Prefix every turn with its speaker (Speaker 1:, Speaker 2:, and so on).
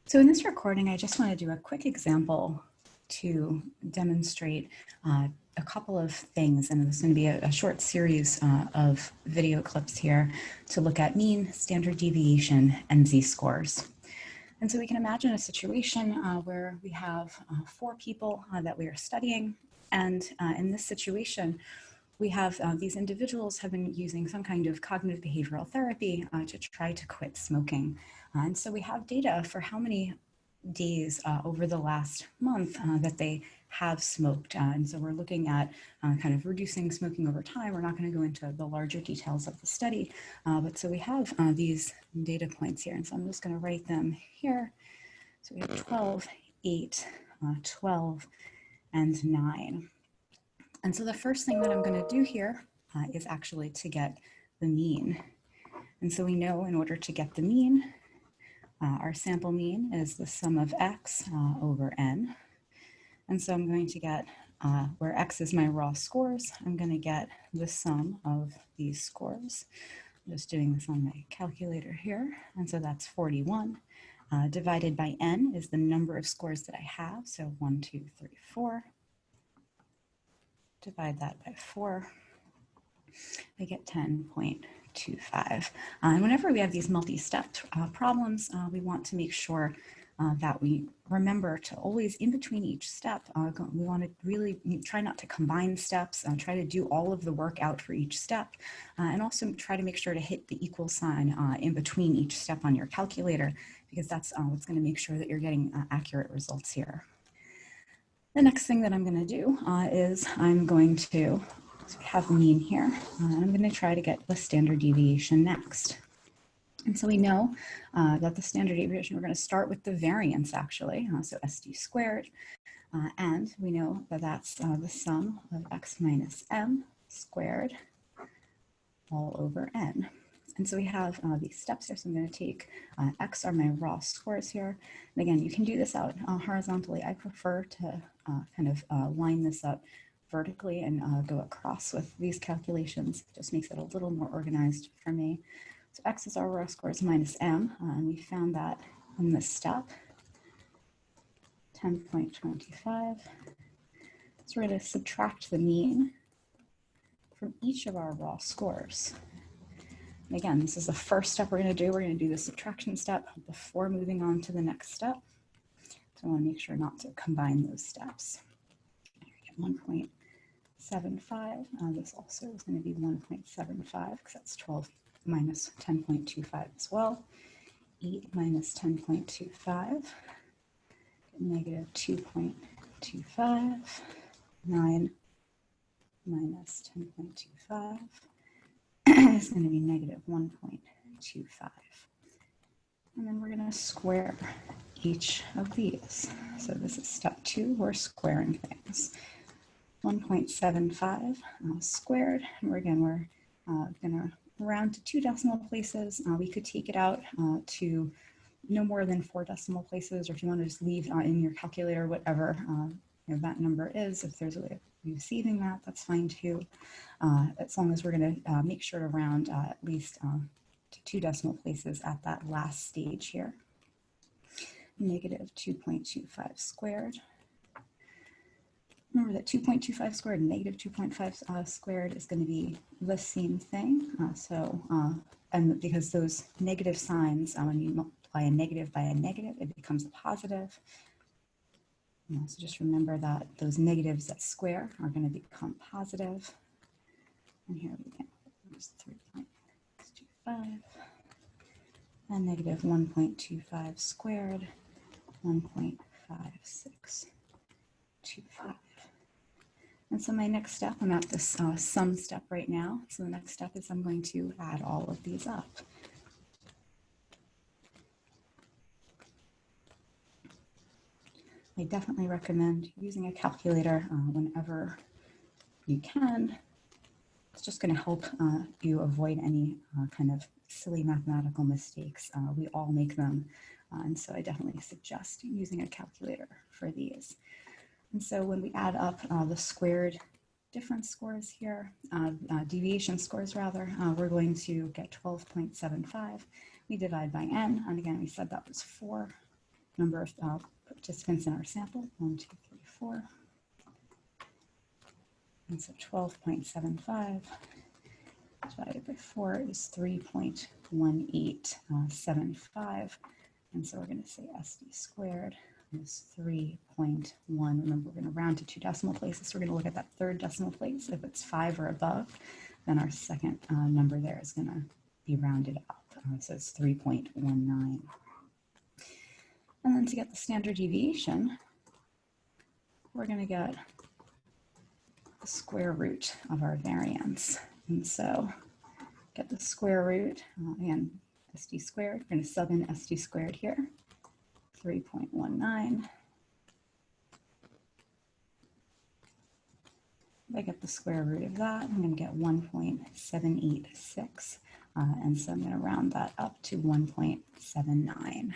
Speaker 1: So in this recording, I just want to do a quick example to demonstrate a couple of things, and it's going to be a short series of video clips here to look at mean, standard deviation, and z-scores. And so we can imagine a situation where we have 4 people that we are studying, and in this situation, we have these individuals have been using some kind of cognitive behavioral therapy to try to quit smoking. And so we have data for how many days over the last month that they have smoked. And so we're looking at kind of reducing smoking over time. We're not going to go into the larger details of the study, but so we have these data points here. And so I'm just going to write them here. So we have 12, 8, 12, and 9. And so the first thing that I'm going to do here is actually to get the mean. And so we know in order to get the mean, our sample mean is the sum of x over n. And so I'm going to get, where x is my raw scores, I'm going to get the sum of these scores. I'm just doing this on my calculator here. And so that's 41. Divided by n is the number of scores that I have. So 1, 2, 3, 4. Divide that by 4. I get 10.25. And whenever we have these multi-step problems, we want to make sure that we remember to always, in between each step, we want to really try not to combine steps, try to do all of the work out for each step, and also try to make sure to hit the equal sign in between each step on your calculator, because that's what's going to make sure that you're getting accurate results here. The next thing that I'm going to do is I'm going to have mean here. I'm going to try to get the standard deviation next. And so we know that the standard deviation, we're going to start with the variance actually, so SD squared. And we know that that's the sum of x minus m squared all over n. And so we have these steps here. So I'm going to take x are my raw scores here. And again, you can do this out horizontally. I prefer to kind of line this up vertically and go across with these calculations. It just makes it a little more organized for me. So x is our raw scores minus m, and we found that in this step, 10.25. So we're going to subtract the mean from each of our raw scores. And again, this is the first step we're going to do. We're going to do the subtraction step before moving on to the next step. So I want to make sure not to combine those steps. Here we get 1.75. This also is going to be 1.75 because that's 12 minus 10.25 as well. 8 minus 10.25, negative 2.25. 9 minus 10.25 is going to be negative 1.25. And then we're going to square each of these. So this is step 2, we're squaring things. 1.75 squared, and we're going to round to 2 decimal places. We could take it out to no more than 4 decimal places, or if you want to just leave in your calculator whatever that number is. If there's a way of receiving that, that's fine too. As long as we're going to make sure to round at least to 2 decimal places at that last stage here. Negative 2.25 squared. Remember that 2.25 squared and negative 2.5 squared is going to be the same thing. And because those negative signs, when you multiply a negative by a negative, it becomes a positive. So just remember that those negatives that square are going to become positive. And here we go, 3.625. And negative 1.25 squared, 1.5625. And so my next step, I'm at this sum step right now. So the next step is I'm going to add all of these up. I definitely recommend using a calculator whenever you can. It's just going to help you avoid any kind of silly mathematical mistakes. We all make them. And so I definitely suggest using a calculator for these. And so when we add up the squared difference scores here, deviation scores rather, we're going to get 12.75. We divide by n, and again, we said that was 4. number of participants in our sample, 1, 2, 3, 4. And so 12.75 divided by 4 is 3.1875. And so we're going to say SD squared is 3.1. Remember, we're going to round to 2 decimal places. So we're going to look at that third decimal place. If it's 5 or above, then our second number there is going to be rounded up. So it's 3.19. And then to get the standard deviation, we're going to get the square root of our variance. And so get the square root, again, SD squared. We're going to sub in SD squared here, 3.19. If I get the square root of that, I'm going to get 1.786. And so I'm going to round that up to 1.79.